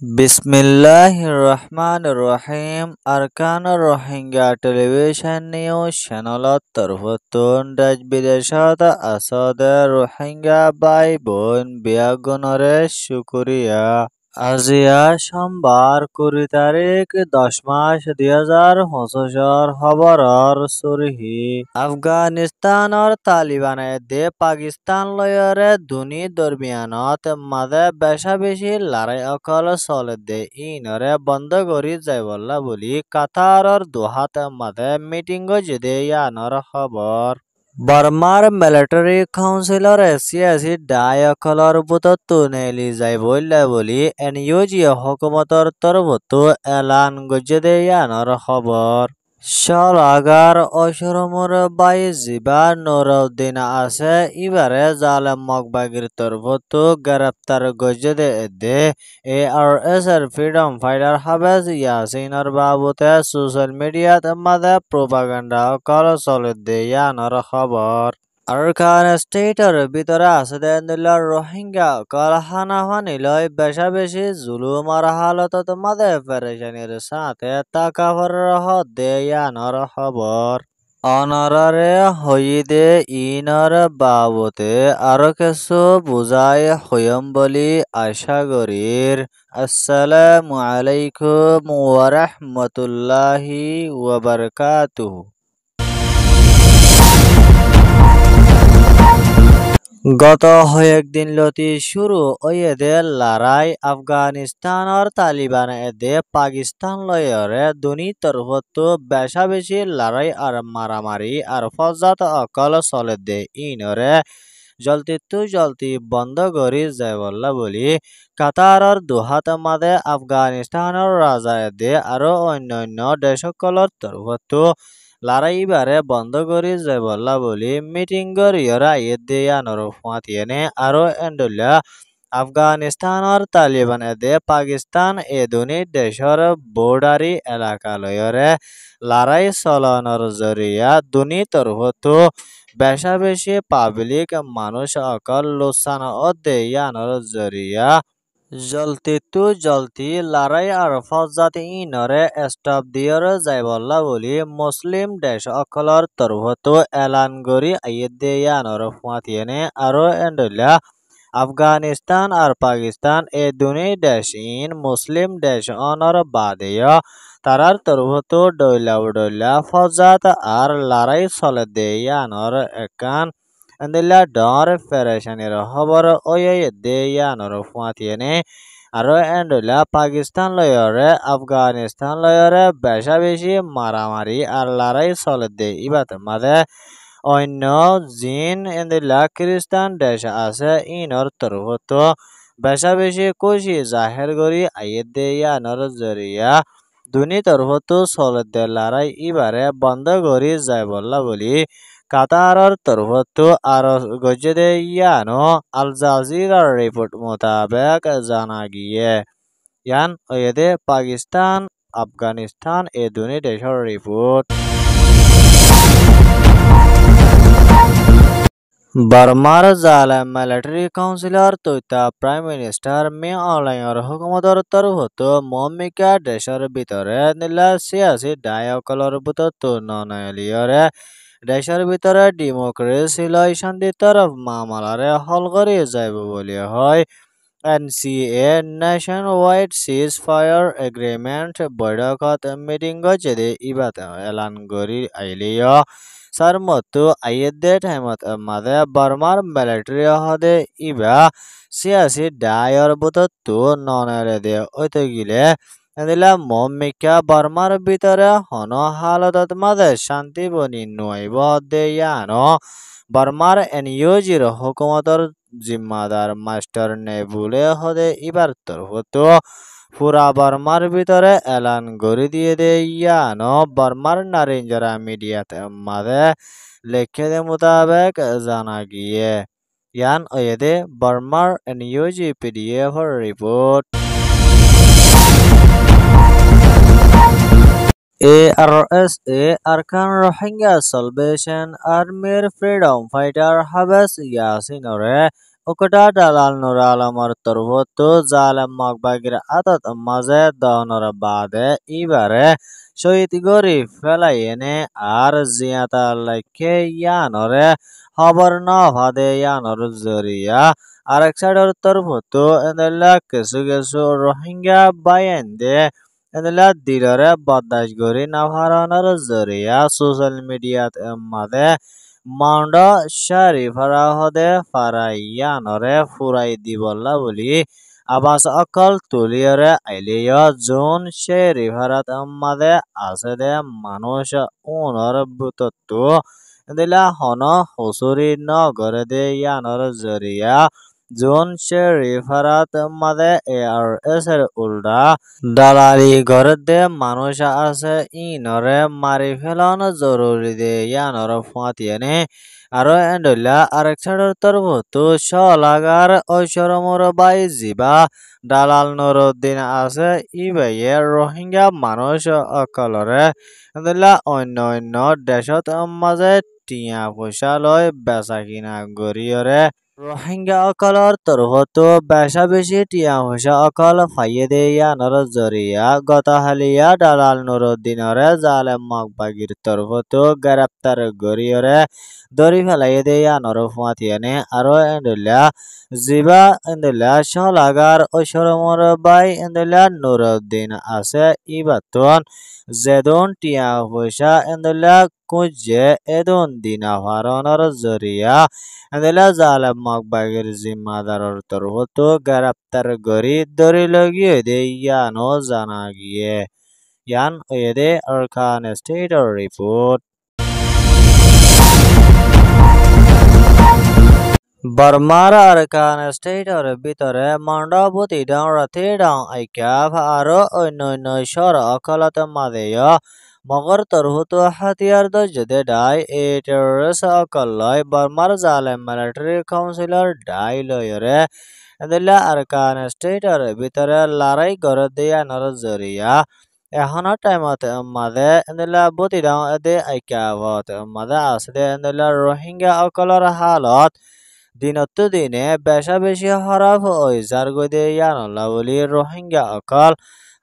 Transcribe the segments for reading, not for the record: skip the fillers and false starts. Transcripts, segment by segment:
Bismillahirrahmanirrahim. Arkanur Rohingya television news channelot তরফতুন দেশ বিদেশত আছদে Rohingya by বোন বিয়াগুণরে শুকুরিয়া। আজিয়া সোমবার 20 তারিখ 10 মাস 2025 খবরর সুরহি আফগানিস্তানৰ তালিবানে দে পাকিস্তান লয়রে দুনি দরমিয়ানত মাঝে বেশা বেশি লড়াই অকল চলে দে ইনরে বন্ধ করি যাইবল্লা বলি কাতারর দুহাত মাঝে মিটিং যেদে ইয়ানর খবর। বর্মার মিলিটারি কাউন্সিলর সিয়াসি ডায়কলর বুতত নেলি যাই বলি এনইউজি হকুমতর তরফতো এলান গজেদে ইয়ানর খবর। শলাগার অসরমর বাই জিবা নুরউদ্দিন আছে ইবারে জালেম মকবাগির তরফতো গ্রেপ্তার গজেদে দে ARS এর ফ্রিডম ফাইটার হাবেজ ইয়াসিনর বাবুতে সোশ্যাল মিডিয়াত মাঝে প্রোপাগান্ডা কল চলে দে ইয়ানর খবর। আরকান স্টেটর ভিতরে আছে দেন্দিল্লার রোহিঙ্গা কল হানাহানি লয় বেশা বেশি জুলুম আর হালতত মাঝে পেরেশানির সাথে তাকাফর দে ইয়ানর খবর। অনরারে হইদে ইনর বাবতে আরো কিছু বুঝাই হইম বলি আশা করির। আসসালামু আলাইকুম ওয়া রাহমাতুল্লাহি ওয়া বারাকাতুহু। গত কয়েকদিন লতি শুরু ওয়েদে লড়াই আফগানিস্তানের তালিবান এদে পাকিস্তান লয়রে দুনি তরফতো বেশা বেশি লড়াই আর মারামারি আর ফজাত অকল চলে দে ইনরে জলতি বন্ধ করি যাইবল্লা বলি কাতারর দুহাত মাঝে আফগানিস্তানের রাজা এদে আরো অন্যান্য দেশকলর তরফতো লড়াই বারে বন্ধ করি যাইবল্লা বলি মিটিং করিয়রা ইয়েদে ইয়ানর ফাতিয়ানে আরো এন্ডুল্লা আফগানিস্তানের তালিবান এদে পাকিস্তান এ দুনি দেশর বর্ডারি এলাকা লয়রে লড়াই চলানোর জরিয়া দুনি তরফতো বেশা বেশি পাবলিক মানুষ অকল লোসান দে ইয়ানর জরিয়া জলতি লড়াই আর ফজাত ইনরে স্টপ দিয়র যাইবল্লা বলি মুসলিম দেশ অকলর তরফতো এলান করি আইয়েদে ইয়ানর ফাতিয়ানে আরো এন্ডুল্লা আফগানিস্তান আর পাকিস্তান এ দুনি দেশ ইন মুসলিম দেশ অনর বাদেয় তারার তরফতো ডইলা ফজাত আর লড়াই চলে দে ইয়ানর একান এন্দিল্লা ডর পেরেশানির খবর ওয়ে দে ইয়ানর ফাতিয়ানে আরো এন্ডুল্লা পাকিস্তান লয়রে আফগানিস্তান লয়রে বেশা বেশি মারামারি আর লড়াই চলে দে ইবাত মাঝে অন্য জিন এন্দিল্লা খ্রিস্টান দেশ আছে ইনর তরফতো বেশা বেশি খুশি জাহের করি আইয়েদে ইয়ানর জরিয়া দুনি তরফতো চলে দে লড়াই ইবারে বন্ধ করি যাইবল্লা বলি কাতারর তরফতো আরো গজেদে ইয়ানো আল জাজিরার রিপোর্ট মোতাবেক জানা গিয়ে। ইয়ান ওয়েদে পাকিস্তান আফগানিস্তান এ দুনি দেশর রিপোর্ট। বর্মার জালেম মিলিটারি কাউন্সিলর তৈতা প্রাইম মিনিস্টার মে অলাইয়র হুকুমতর তরফতো মমিকা দেশের ভিতরে নিলা সিয়াসি ডায়কলর বুতত ননলিয়রে দেশের ভিতরে ডেমোক্রেসি লয় শান্তি তরফ মামলারে হল করে যাইব বলি হয়। NCA নেশন ওয়াইড সিজ ফায়ার এগ্রিমেন্ট বৈঠকত মিটিং যেদে ইবাত এলান করি আইলিয় সারমতো আইয়েদে টাইমত মাঝে বর্মার মিলিটারি হদে ইবা সিয়াসি ডায়র বুততো ননলে দে ওইতে গিলে এদিলা মমিকা বর্মার ভিতরে হন হালতত মাঝে শান্তি বনি নইব দে ইয়ানো বর্মার এনইউজির হুকুমতর জিম্মাদার মাস্টার নেবুলে হদে ইবার তরফতো পুরা বর্মার ভিতরে এলান করে দিয়ে দে ইয়ানো বর্মার নারিঞ্জরা মিডিয়াত মাঝে লেখে দে মোতাবেক জানা গিয়ে। ইয়ান ওয়েদে বর্মার NUG PDF report. ARSA Arakan Rohingya salvation আর্মির ফ্রিডম ফাইটার হাবেজ ইয়াসিনরে Okota dalal nur alamar torvotu zalim mokbagir atat maze donor bade ibare শহীদ গরি ফেলাই এনে আর জিয়াতা লাইকে ইয়ানরে খবর না ভাদে ইয়ানর জরিয়া আরেক সাইডর তরফতো এদেলা কিছু কিছু রোহিঙ্গা বাইন্দে এদেলা দিলরে বদাস গরি না ভারানোর জরিয়া সোশ্যাল মিডিয়াত মাদে মাউন্ড শারিফারা হদে ফারাইয়ানরে ফুরাই দিবল্লা বলি আবাস অকল তুলিয়রে আইলিয় জোন শেরিফারাত মাদে আছে দে মানুষ উনর বুতত্তু দিলা হন হুসুরি নগরে দে ইয়ানর জরিয়া জোন শেরিফারাত মাদে ARS এর উল্টা দালালি ঘরে দে মানুষ আছে ইনরে মারি ফেলান জরুরি দে ইয়ানর ফাতিয়ানে আরো এন্ডলা আরেক সাইডর তরফতো শলাগার ঐশ্বরমর বাই জিবা দালাল নুরুদ্দিন আছে ইবাইয়ে রোহিঙ্গা মানুষ অকলরে এন্ডলা অন্য অন্য দেশত মাঝে টিয়া পয়সা লয় বেচা কিনা গরিয়রে রোহিঙ্গা অকলর তরফতো বেশা বেশি টিয়া পয়সা অকল ফাইয়ে দেয়া নর জরিয়া গত হালিয়া দালাল নুরুদ্দিনরে জালেম মকবাগির তরফতো গ্রেপ্তার গরিয়রে দরি ফেলাই দেয়া নর ফুয়াতিয়ানে আরো এন্ডুল্লা জিবা এন্ডুল্লা শলাগার ঐশ্বরমর বাই এন্ডুল্লা নুরুদ্দিন আছে ইবাতন যেদন টিয়া পয়সা এন্ডুল্লা কুজে এদন দিনা ফারণর জরিয়া এন্ডুল্লা জালেম মকবাগির জিম্মাদারর তরফতো গ্রেপ্তার গরি দরি লগিয়ে দে ইয়ানো জানা গিয়ে ইয়ান ওয়েদে আরকান স্টেটর রিপোর্ট বর্মার আরকান স্টেটর ভিতরে মণ্ডপতি ডাং রাতে ডাং আইকাফ আরো অন্য শহর অকলত মাদেয় মগর তরহুতো হাতিয়ার দজদে ডাই এ টেররিস্ট অকলয় বর্মার জালেম মিলিটারি কাউন্সিলর ডাই লয়রে এদিলা আরকান স্টেটর ভিতরে লড়াই করে দিয়া নর জরিয়া এখনো টাইমত মাদে এদিলা বতি ডাং এদে আইকাফত মাদে আসদে এদিলা রোহিঙ্গা অকলর হালত দিনতো দিনে বেশা বেশি হরফ ওই জারগদে ইয়ানল্লা বলি রোহিঙ্গা অকল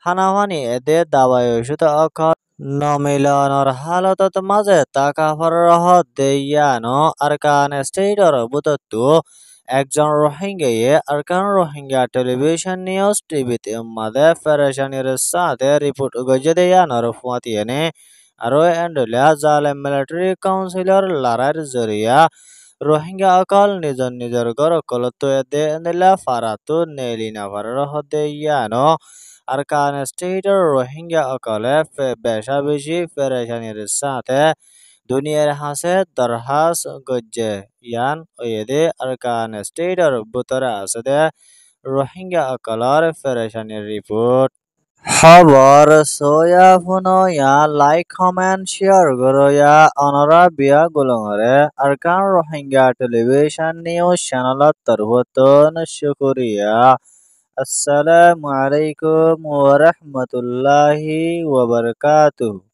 হানাহানি এদে দাবাই ওষুধ অকল নমিলনর হালতত মাঝে তাকাফর রহত দে ইয়ানো আরকান স্টেটর বুতত্তু একজন রোহিঙ্গায়ে আরকান রোহিঙ্গা টেলিভিশন নিউজ টিভিতে মাদে ফেরেশানির সাথে রিপোর্ট গজে দে ইয়ানোর ফুয়াতিয়ানে আরো এন্ডুলিয়া জালেম মিলিটারি কাউন্সিলর লারার জরিয়া রোহিঙ্গা অকল নিজর ঘর কলতো এদে এন্ডেলা ফারাতো নেলিনা ফারার হদে ইয়ানো আরকান স্টেটর রোহিঙ্গা অকলে বেশা বেশি ফেরেশানির সাথে দুনিয়ার হাসে দরহাস গজ্জে ইয়ান ওয়েদে আরকান স্টেটর বুতরে আছে দে রোহিঙ্গা অকলর ফেরেশানির রিপোর্ট খবর সোয়া ফুনো ইয়া লাইক কমেন্ট শেয়ার করো ইয়া অনরা বিয়া গুলঙরে আরকান রোহিঙ্গা টেলিভিশন নিউজ চ্যানেলত তরফতন শুকরিয়া আসসালামু আলাইকুম ওয়া রাহমাতুল্লাহি ওয়া বারাকাতুহু।